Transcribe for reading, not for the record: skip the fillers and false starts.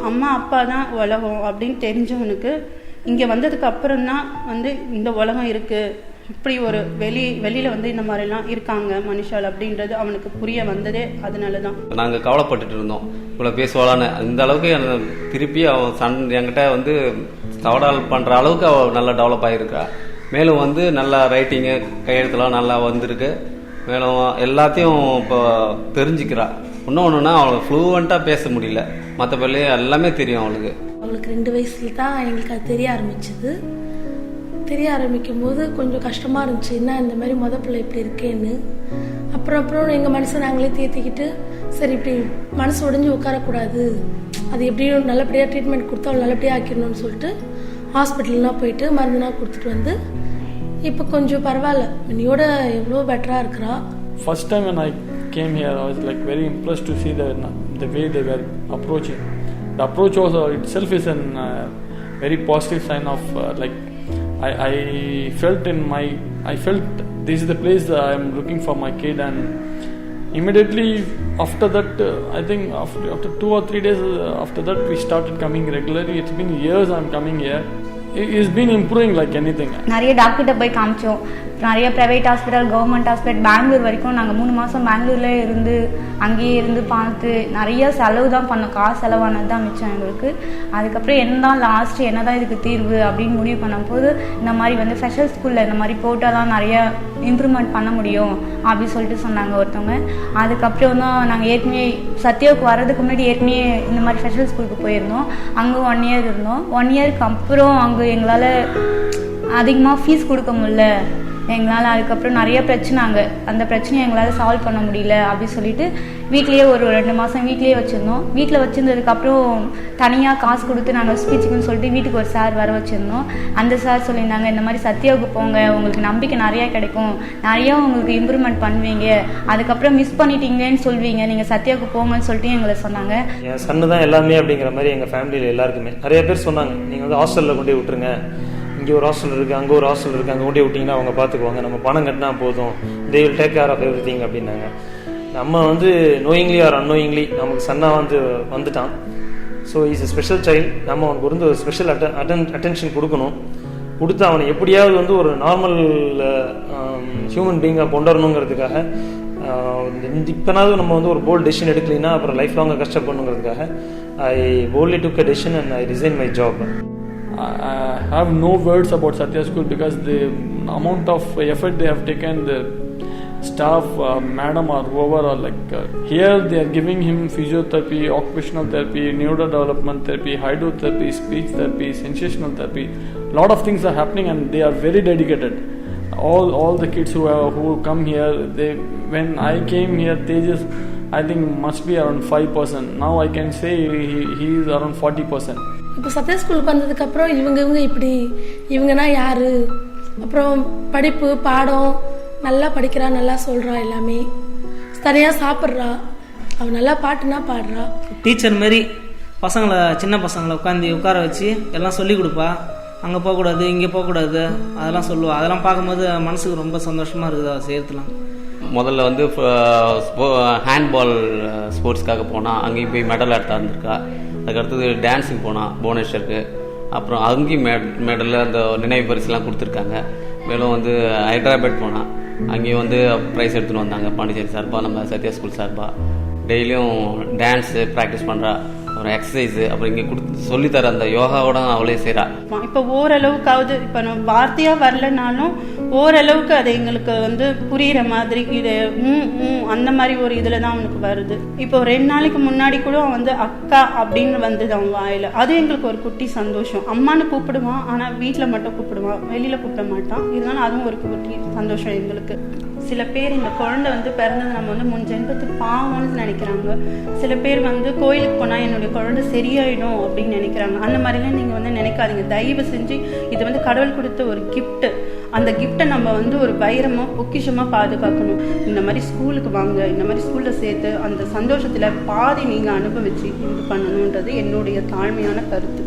அம்மா அப்பா தான் உலகம் அப்படின்னு தெரிஞ்சவனுக்கு இங்கே வந்ததுக்கு அப்புறம் தான் வந்து இந்த உலகம் இருக்குது, இப்படி ஒரு வெளியில் வந்து இந்த மாதிரிலாம் இருக்காங்க மனுஷால் அப்படின்றது அவனுக்கு புரிய வந்ததே அதனால தான். நாங்கள் கவலைப்பட்டுட்டு இருந்தோம் இவ்வளோ பேசுவாளான்னு. இந்த அளவுக்கு திருப்பி அவன் என்கிட்ட வந்து தவடால் பண்ணுற அளவுக்கு அவள் நல்லா டெவலப் ஆகிருக்கா. மேலும் வந்து நல்லா ரைட்டிங்கு கையெழுத்துலாம் நல்லா வந்திருக்கு. மேலும் எல்லாத்தையும் இப்போ தெரிஞ்சுக்கிறா. இன்னொன்றுனா அவளுக்கு ஃப்ளூவெண்ட்டாக பேச முடியல, மற்றபடி எல்லாமே தெரியும் அவளுக்கு. 2 வயசுல தான் எங்களுக்கு அது தெரிய ஆரம்பிச்சது. தெரிய ஆரம்பிக்கும் போது கொஞ்சம் கஷ்டமாக இருந்துச்சு, என்ன இந்த மாதிரி பிள்ளை இப்படி இருக்கேன்னு. அப்புறம் எங்கள் மனசை நாங்களே தேத்திக்கிட்டு, சரி இப்படி மனசு உடைஞ்சு உட்காரக்கூடாது, அது எப்படியும் நல்லபடியாக ட்ரீட்மெண்ட் கொடுத்து அவள் நல்லபடியாக ஆக்கிடணும்னு சொல்லிட்டு ஹாஸ்பிட்டல்லாம் போயிட்டு மருந்துலாம் கொடுத்துட்டு வந்து இப்போ கொஞ்சம் பரவாயில்ல, இன்னையோட எவ்வளோ பெட்டராக இருக்கிறா. First time when I came here, I was like very impressed to see the way they were approaching. The approach also itself is a very positive sign of like I felt this is the place that I am looking for my kid, and immediately after that I think after 2 or 3 days after that we started coming regularly. It's been years I'm coming here. It's been improving like anything. நிறைய டாக்டர்கிட்ட போய் காமிச்சோம், நிறைய private hospital, government hospital, Bangalore வரைக்கும் நாங்கள் 3 மாதம் பெங்களூர்லேயே இருந்து அங்கேயே இருந்து பார்த்து நிறைய செலவு தான் பண்ணோம். காசு செலவானது தான் மிச்சம் எங்களுக்கு. அதுக்கப்புறம் என்னதான் லாஸ்ட்டு என்னதான் இதுக்கு தீர்வு அப்படின்னு முடிவு பண்ணும்போது இந்த மாதிரி வந்து ஸ்பெஷல் ஸ்கூலில் இந்த மாதிரி போட்டால் தான் நிறைய இம்ப்ரூவ்மெண்ட் பண்ண முடியும் அப்படின்னு சொல்லிட்டு சொன்னாங்க ஒருத்தவங்க. அதுக்கப்புறம் தான் நாங்கள் ஏற்கனவே சத்யாவுக்கு வர்றதுக்கு முன்னாடி ஏற்கனவே இந்த மாதிரி ஸ்பெஷல் ஸ்கூலுக்கு போயிருந்தோம். அங்கே 1 இயர் இருந்தோம். 1 இயருக்கு அப்புறம் அங்கே எங்களால் அதிகமாக ஃபீஸ் கொடுக்க முடியல எங்களால். அதுக்கப்புறம் நிறைய பிரச்சனைங்க, அந்த பிரச்சனையை எங்களால் சால்வ் பண்ண முடியல அப்படின்னு சொல்லிட்டு வீட்லேயே ஒரு 2 மாதம் வீட்லேயே வச்சுருந்தோம். வீட்டில் வச்சுருந்ததுக்கப்புறம் தனியாக காசு கொடுத்து நாங்கள் ஸ்பீச்சுக்குன்னு சொல்லிட்டு வீட்டுக்கு ஒரு சார் வர வச்சுருந்தோம். அந்த சார் சொல்லியிருந்தாங்க, இந்த மாதிரி சத்யாவுக்கு போங்க, உங்களுக்கு நம்பிக்கை நிறையா கிடைக்கும், நிறையா உங்களுக்கு இம்ப்ரூவ்மெண்ட் பண்ணுவீங்க, அதுக்கப்புறம் மிஸ் பண்ணிட்டீங்கன்னு சொல்வீங்க, நீங்கள் சத்யாவுக்கு போங்கன்னு சொல்லிட்டு எங்களை சொன்னாங்க. என் சன்னு தான் எல்லாமே அப்படிங்கிற மாதிரி எங்கள் ஃபேமிலியில் எல்லாருக்குமே நிறைய பேர் சொன்னாங்க, நீங்கள் வந்து ஹாஸ்டலில் கொண்டு போய் விட்டுருங்க, இங்கே ஒரு ஹாஸ்டல் இருக்குது, அங்கே ஒரு ஹாஸ்டல் இருக்குது, அங்கே கொண்டு விட்டிங்கன்னா அவங்க பார்த்துக்குவாங்க, நம்ம பணம் கட்டினா போதும், they will take care of everything அப்படின்னாங்க. நம்ம வந்து நோயிங்லி ஆர் அன்னோயிங்லி நமக்கு சன்னா வந்துட்டான். So is a special child. நம்ம அவனுக்கு வந்து ஒரு ஸ்பெஷல் அட்டென்ஷன் கொடுக்கணும். கொடுத்து அவனை எப்படியாவது வந்து ஒரு நார்மல் ஹியூமன் பீங்காக கொண்டு வரணுங்கிறதுக்காக இப்போனாவது நம்ம வந்து ஒரு போல்ட் டெசிஷன் எடுக்கலைன்னா அப்புறம் லைஃப் லாங்காக கஷ்டப்படணுங்கிறதுக்காக ஐ boldly took a decision and I resigned my job. I have no words about Satya School because the amount of effort they have taken, the staff, madam or whoever are like here they are giving him physiotherapy, occupational therapy, neurodevelopment therapy, hydrotherapy, speech therapy, sensational therapy. Lot of things are happening and they are very dedicated. All the kids who come here, when I came here, Tejas I think must be around 5%. Now I can say he is around 40%. இப்போ சத்யா ஸ்கூலுக்கு வந்ததுக்கப்புறம் இவங்க இப்படி இவங்கன்னா யார், அப்புறம் படிப்பு பாடம் நல்லா படிக்கிறா, நல்லா சொல்கிறா, எல்லாமே சரியாக சாப்பிட்றா, அவள் நல்லா பாட்டுனா பாடுறா. டீச்சர் மாரி பசங்களை, சின்ன பசங்களை உட்கார வச்சு எல்லாம் சொல்லி கொடுப்பா. அங்கே போகக்கூடாது, இங்கே போகக்கூடாது, அதெல்லாம் சொல்லுவாள். அதெல்லாம் பார்க்கும்போது மனசுக்கு ரொம்ப சந்தோஷமாக இருக்குது அவள் செய்கிறதுலாம். முதல்ல வந்து ஹேண்ட்பால் ஸ்போர்ட்ஸ்க்காக போனால் அங்கேயும் போய் மெடல் எடுத்தா இருந்திருக்கா. அதுக்கடுத்தது டான்ஸுக்கு போனால் புவனேஸ்வருக்கு, அப்புறம் அங்கேயும் மெடலில் அந்த நினைவு பரிசுலாம் கொடுத்துருக்காங்க. மேலும் வந்து ஹைதராபாத் போனால் அங்கேயும் வந்து ப்ரைஸ் எடுத்துகிட்டு வந்தாங்க பாண்டிச்சேரி சார்பாக, நம்ம சத்யா ஸ்கூல் சார்பாக. டெய்லியும் டான்ஸு ப்ராக்டிஸ் பண்ணுறா, ஒரு எக்ஸசைஸு, அப்புறம் இங்கே சொல்லித்தர அந்த யோகாவோட அவளே செய்கிறா. இப்போ ஓரளவுக்காவது இப்போ நம்ம வார்த்தையாக வரலனாலும் ஓரளவுக்கு அது எங்களுக்கு வந்து புரிகிற மாதிரி இது அந்த மாதிரி ஒரு இதில் தான் அவனுக்கு வருது. இப்போ 2 நாளைக்கு முன்னாடி கூட அவன் வந்து அக்கா அப்படின்னு வந்தது அவன் வாயில். அது எங்களுக்கு ஒரு குட்டி சந்தோஷம். அம்மானு கூப்பிடுவான், ஆனால் வீட்டில் மட்டும் கூப்பிடுவான், வெளியில் கூப்பிட மாட்டான். இருந்தாலும் அதுவும் ஒரு குட்டி சந்தோஷம் எங்களுக்கு. சில பேர் இந்த குழந்தை வந்து பிறந்தது நம்ம வந்து முன் ஜென்மத்து பாவம்னு நினைக்கிறாங்க. சில பேர் வந்து கோயிலுக்கு போனால் என்னுடைய குழந்தை சரியாயிடும் அப்படின்னு நினைக்கிறாங்க. அந்த மாதிரிலாம் நீங்கள் வந்து நினைக்காதீங்க. தயவு செஞ்சு இது வந்து கடவுள் கொடுத்த ஒரு கிஃப்ட்டு. அந்த கிஃப்ட்டை நம்ம வந்து ஒரு வைரமாக பொக்கிஷமாக பாதுகாக்கணும். இந்த மாதிரி ஸ்கூலுக்கு வாங்க, இந்த மாதிரி ஸ்கூலில் சேர்த்து அந்த சந்தோஷத்தில் பாதி நீங்கள் அனுபவிச்சு இது பண்ணணுன்றது என்னுடைய தாழ்மையான கருத்து.